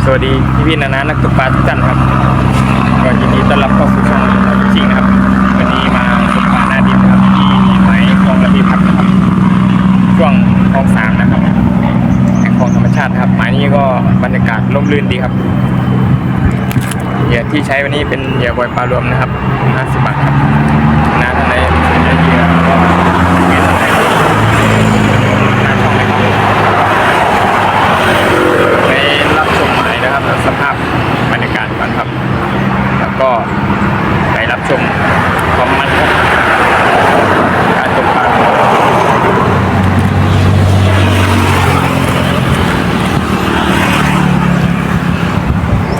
สวัสดีพี่นานานักตกปลาทุกท่านครับก็ยินดีต้อนรับเข้าสู่ช่องจริงนะครับวันนี้มาตกปลาหน้าดินนะครับที่หมายคลองระพีพัฒน์นะครับช่วงคลอง3นะครับแห่งคลองธรรมชาตินะครับหมายนี้ก็บรรยากาศร่มรื่นดีครับเหยื่อที่ใช้วันนี้เป็นเหยื่อบ่อยปลารวมนะครับ50 บาทครับน้าท่านใดได้เหยื่อก็เก็บไว้หน้าช่องเลยครับไปรับชมหมายนะครับสภาพบรรยากาศก่อนครับแล้วก็ไปรับชมความมันครับการตกปลา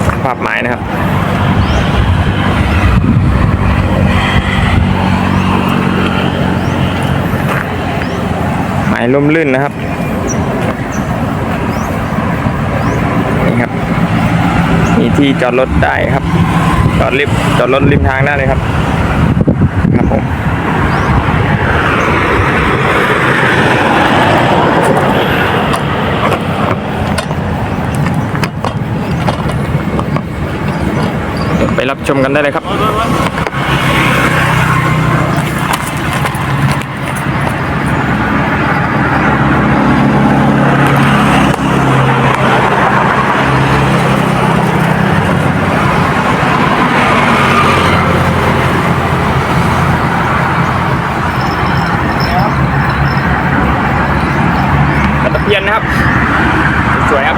สภาพหมายนะครับหมายร่มรื่นนะครับนี่ครับมีที่จอดรถได้ครับจอดรถริมทางได้เลยครับครับผมเดี๋ยวไปรับชมกันได้เลยครับตะเพียนนะครับสวยครับ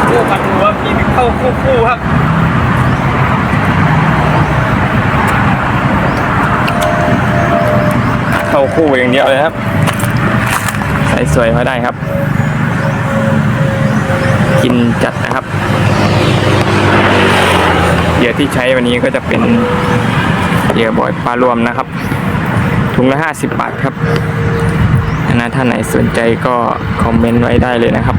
คู่กันหัวมีเข้าคู่ครับเข้าคู่อย่างเดียวเลยครับใส่สวยมาได้ครับกินจัดนะครับเหยื่อที่ใช้วันนี้ก็จะเป็นเหยื่อบ่อยปลารวมนะครับถุงละ50 บาทครับท่านไหนสนใจก็คอมเมนต์ไว้ได้เลยนะครับ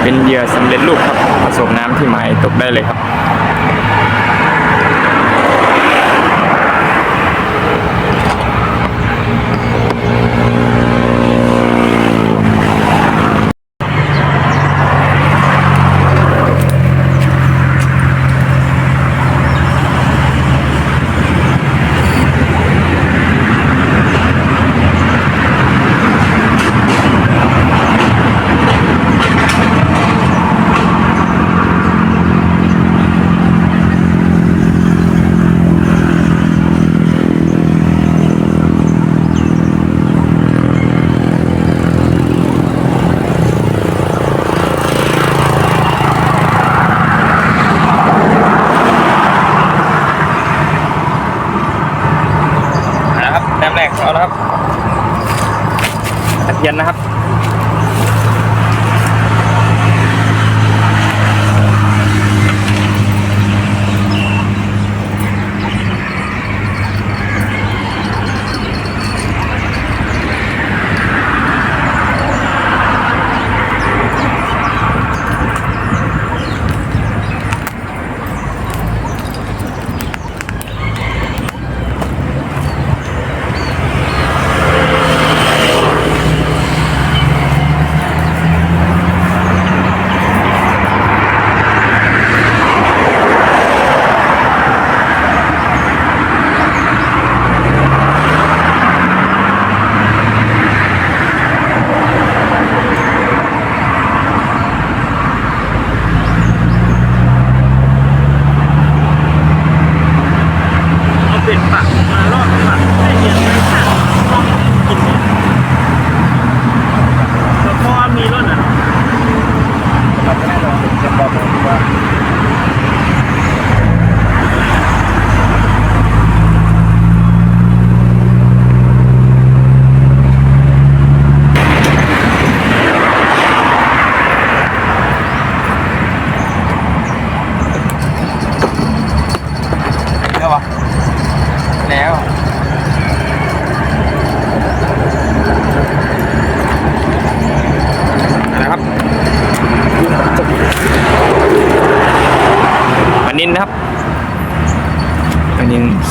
เป็นเหยื่อสำเร็จรูปครับผสมน้ำที่หมายตกได้เลยครับแต้มแรกเอาแล้วครับตะเพียนนะครับ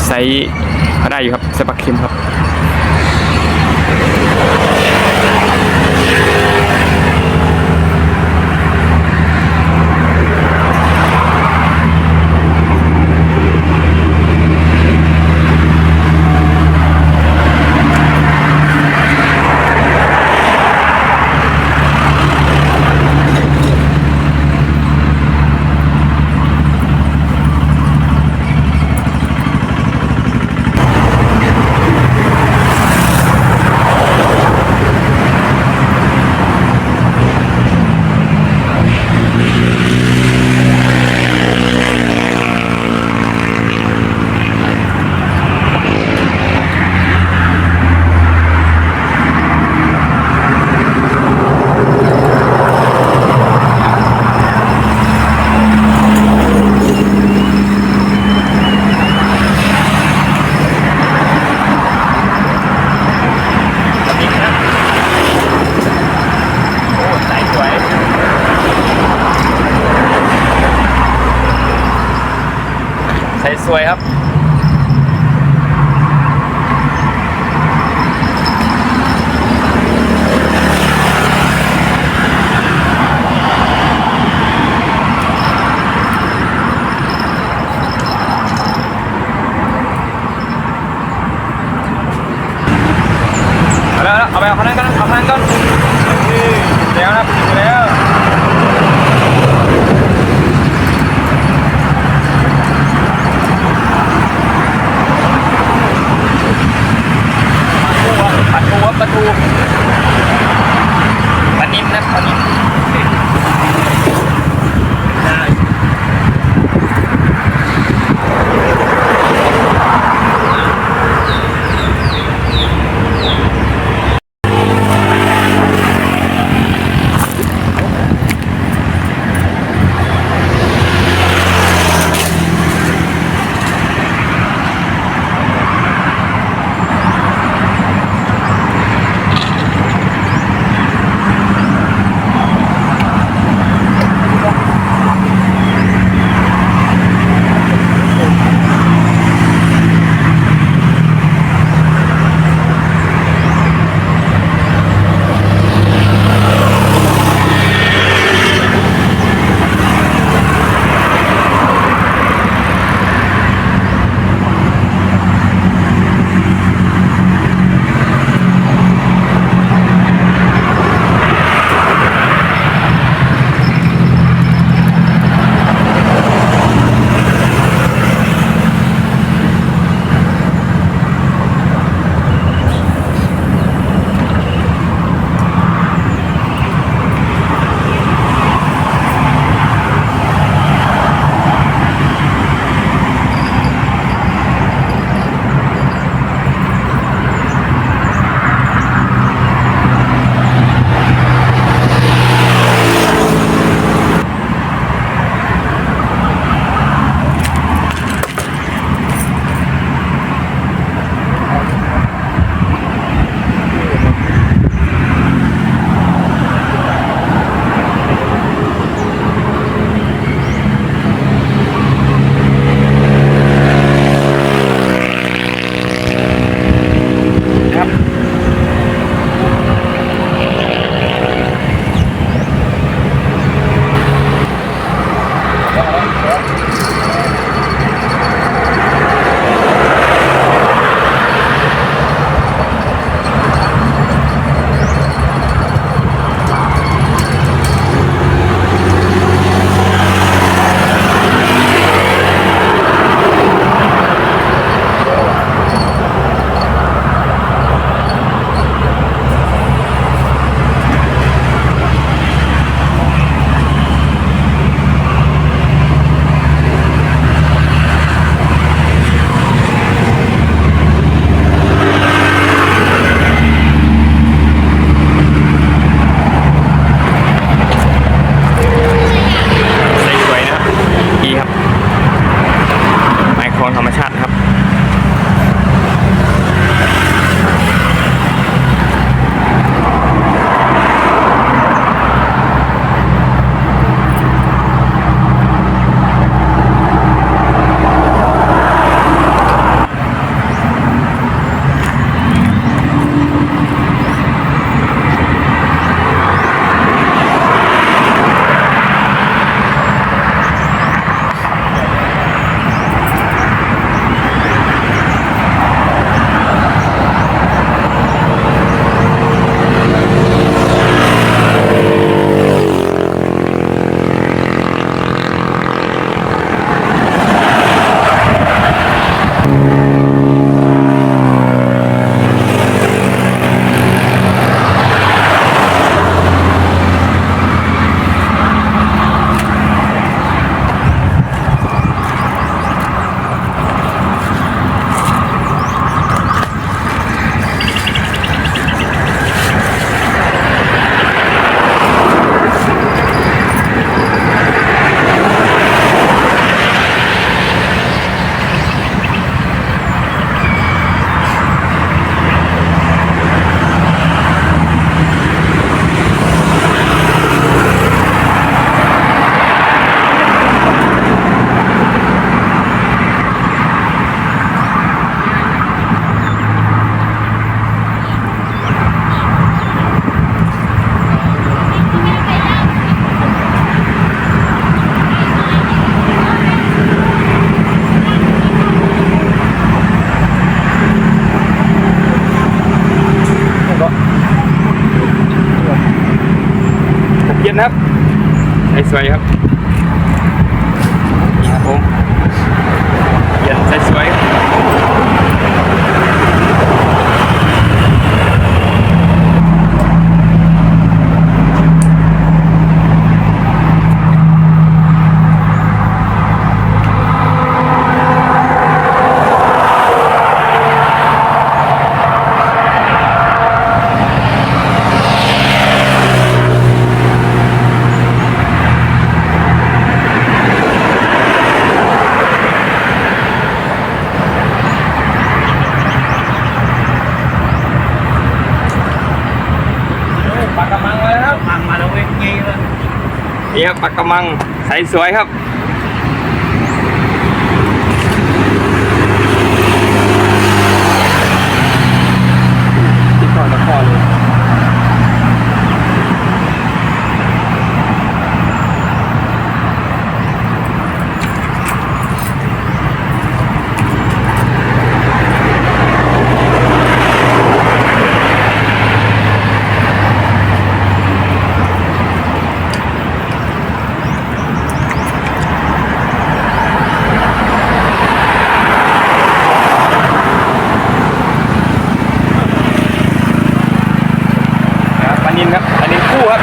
ไซส์ก็ได้อยู่ครับไซส์ปลาเค็มครับสวยครับเอาไปเอาพนันกันเอาพนันกันแล้วนะแล้วประตูปนิมนะปนิม นะครับสวยครับนี่ครับผมเย็นสวยปากกระมังมาแล้วครับมังมาแล้วเว้ยงี้เลยนี่ครับปากกระมังใสสวยครับติดต่อตะคอเลยปลานิลครับปลานิลคู่ครับ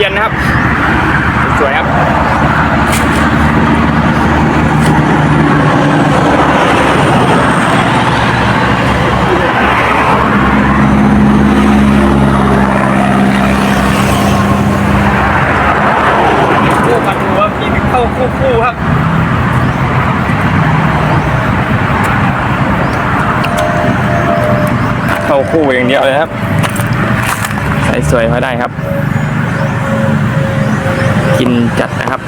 เย็นนะครับสวยครับคู่ปันหัวกินเข้าคู่ครับเข้าคู่อย่างเดียวเลยครับใส่สวยมาได้ครับกินจัดนะครับ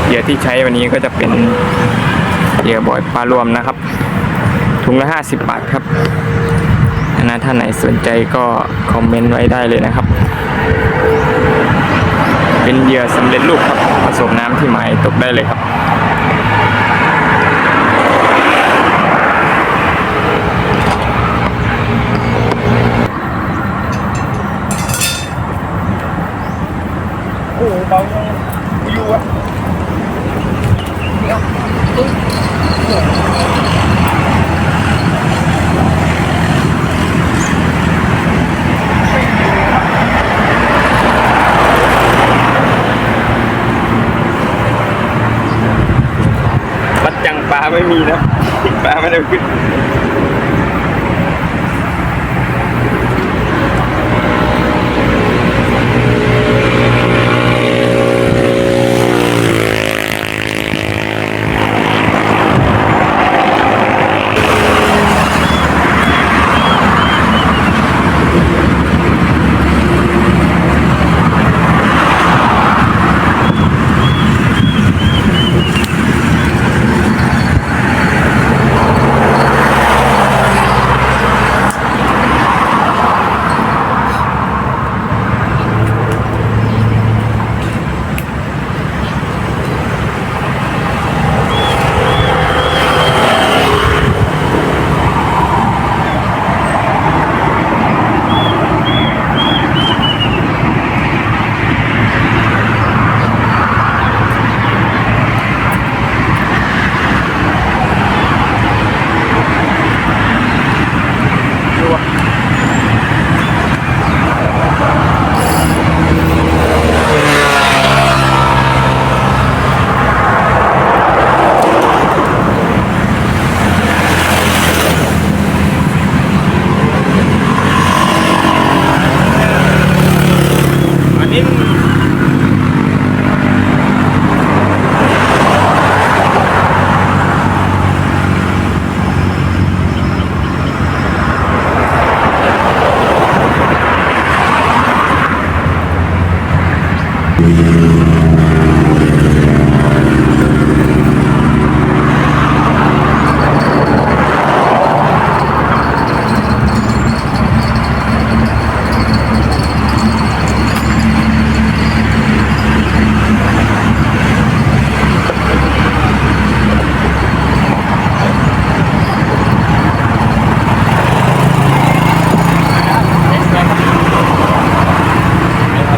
เหยื่อที่ใช้วันนี้ก็จะเป็นเหยื่อบ่อยปลารวมนะครับถุงละ50 บาทครับนะท่านไหนสนใจก็คอมเมนต์ไว้ได้เลยนะครับเป็นเหยื่อสำเร็จรูปครับผสมน้ำที่หมายตกได้เลยครับโอ้เบาอยู่อ่ะปัดจังปลาไม่มีนะปลาไม่ได้ขึ้น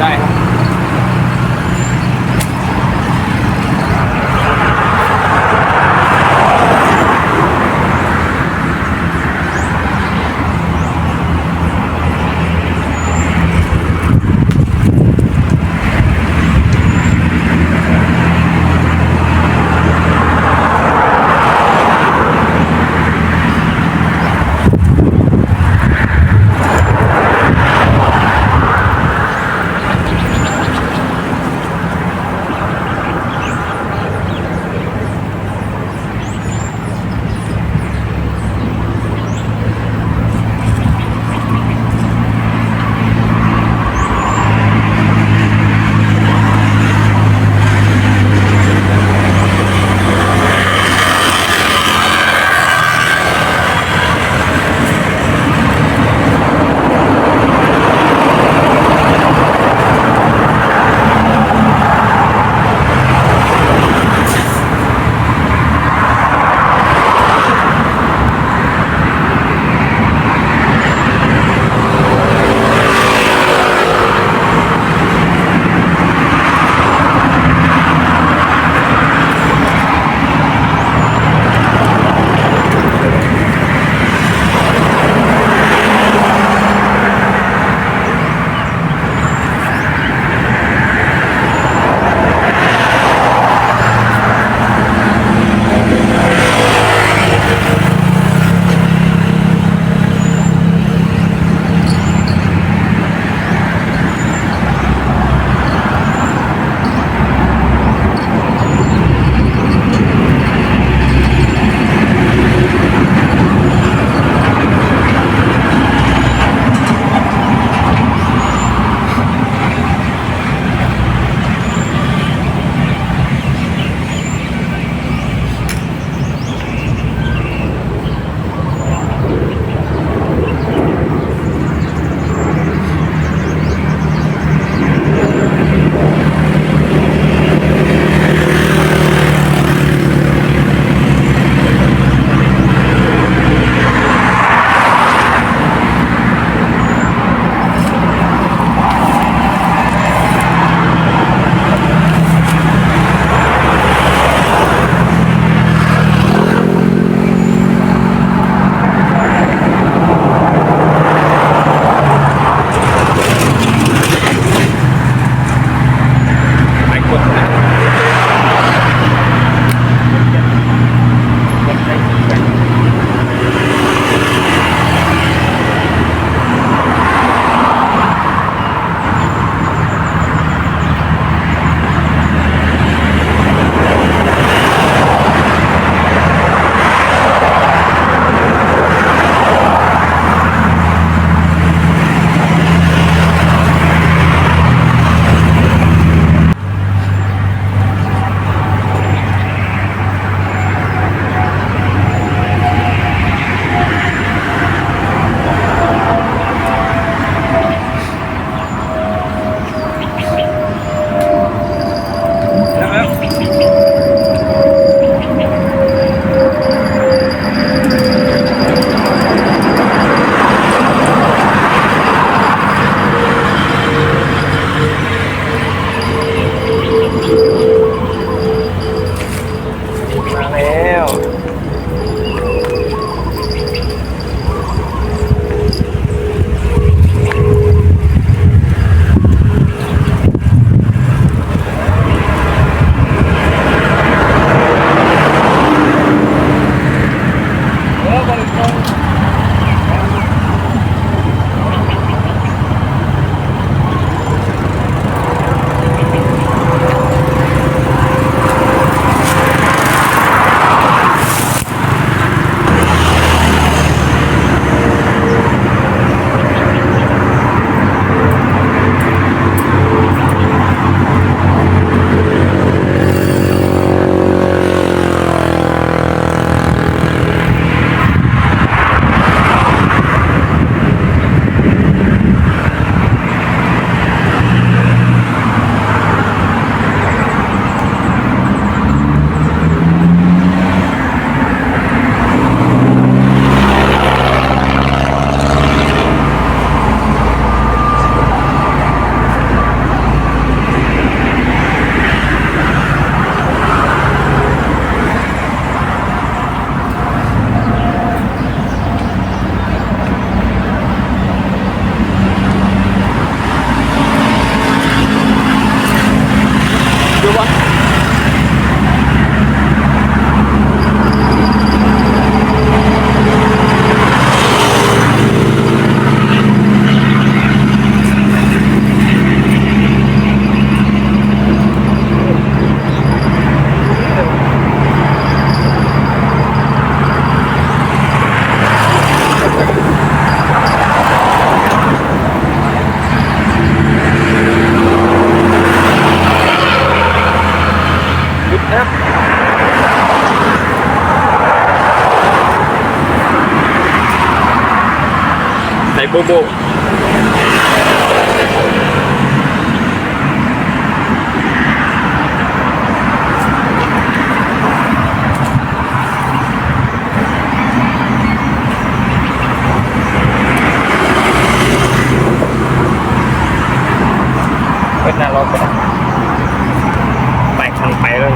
ได้ครับ ส่โบโบเป็นหน้ารถไปคันไปเลย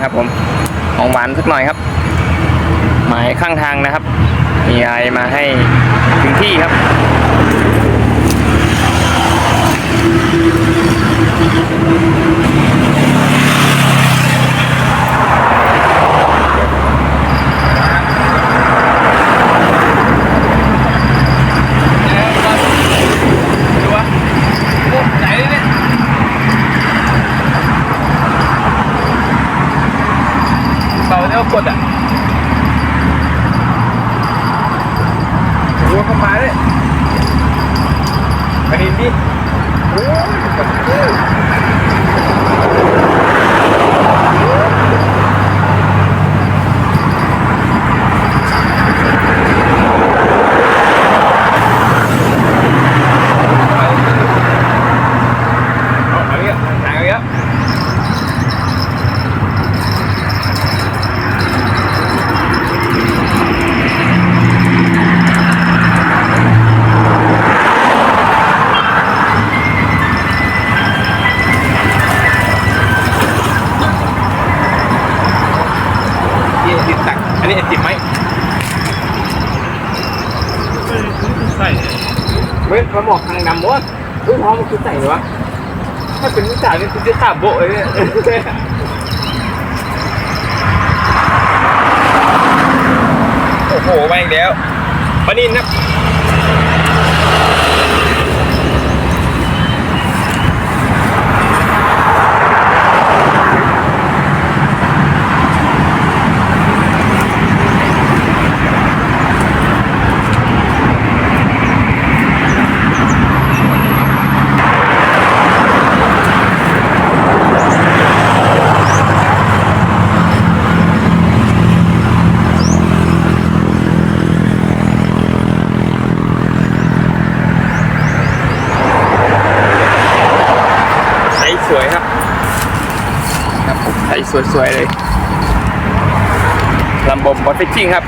ครับผมของหวานสักหน่อยครับหมายข้างทางนะครับมีอะไรมาให้ถึงที่ครับกดอ่ะ ดูเข้ามาเลยกระดิ่งดิโอ้ยกระดิ่งอันนี้ไอติมไหมใส่เว้ยมาหมอกทางนำวะเฮ้ยพร้อมมันคือใส่หรอวะถ้าเป็นวิสานี่คือจะขาบโบะเลยเนี่ยโอ้โหมาอีกแล้วปนินนะสวยครับครับผมใส่สวยๆเลยลำบมบอสฟิชชิ่งครับ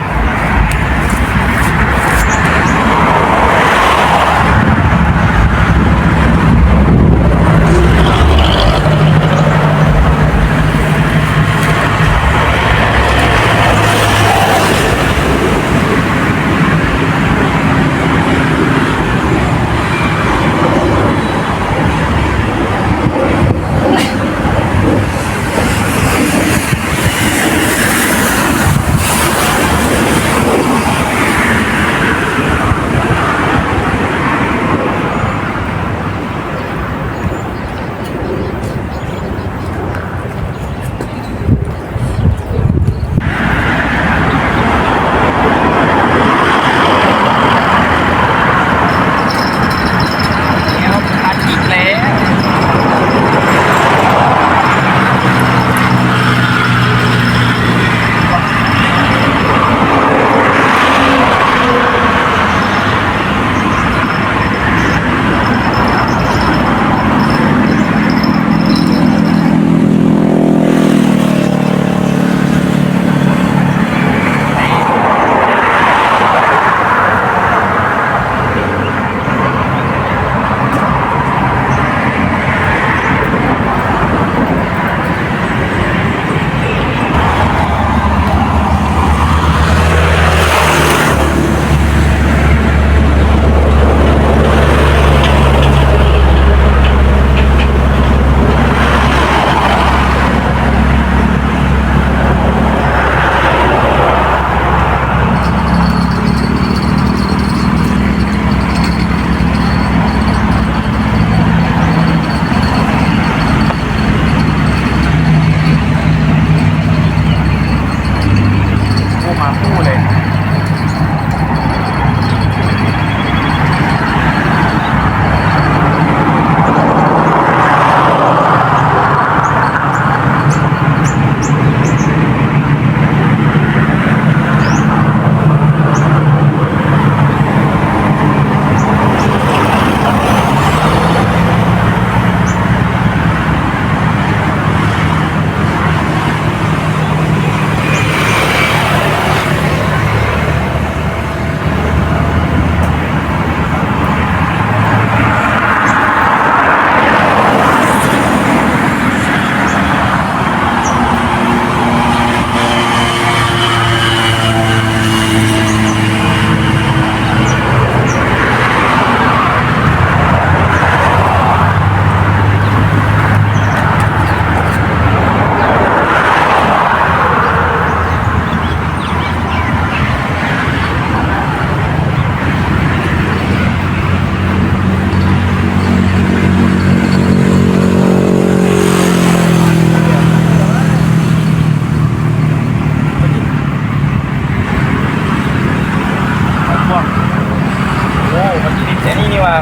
อ้มันติดอันนี้นี่ว่า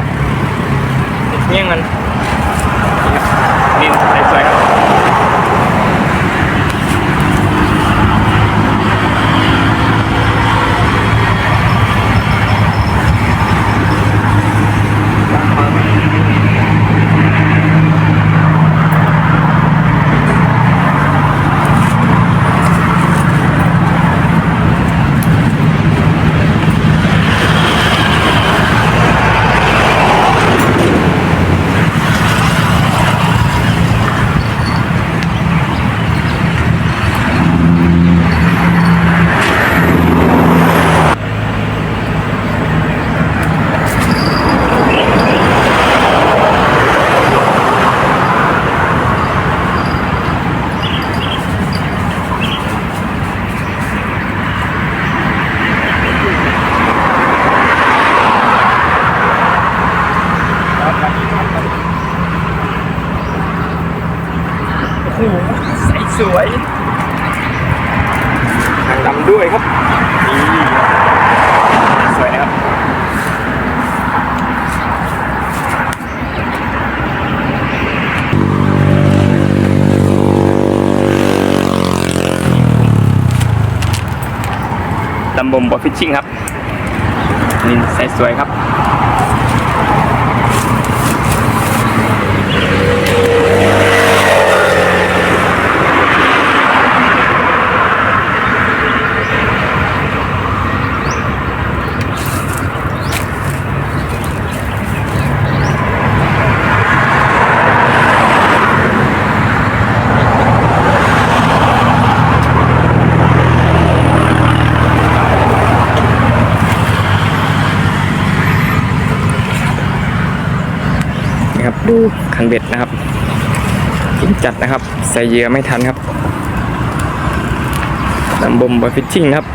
ติดเงี้ยงมันนี่สวยๆครับโอ้โหใสสวยทางดำด้วยครับนี่สวยนะครับลำบมบอฟิชชิ่งครับนี่ใสสวยครับครับดูคันเบ็ดนะครับกินจัดนะครับใส่เหยื่อไม่ทันครับลำบมบอยฟิชชิ่งครับ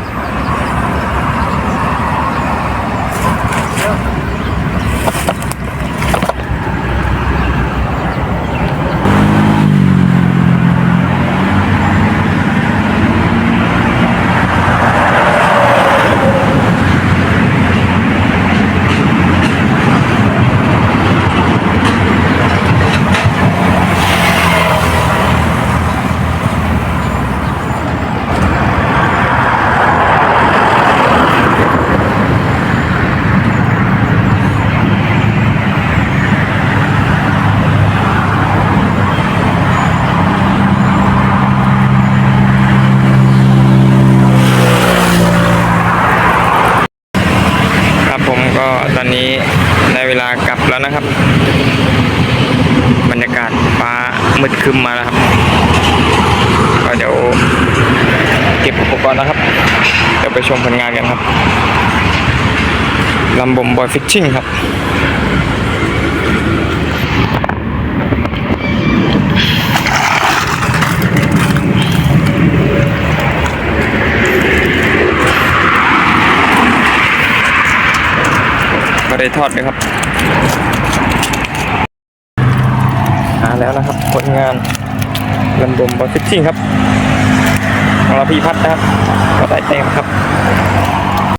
ตอนนี้ได้เวลากลับแล้วนะครับบรรยากาศฟ้ามืดครึ้มมาแล้วครับก็เดี๋ยวเก็บอุปกรณ์นะครับเดี๋ยวไปชมผลงานกันครับลำบมบอยฟิชชิ่งครับก็ได้ทอดเลยครับหาแล้วนะครับผลงานลำบมบอยฟิชชิ่งครับของเราพี่พัดนะครับก็ได้เต็มครับ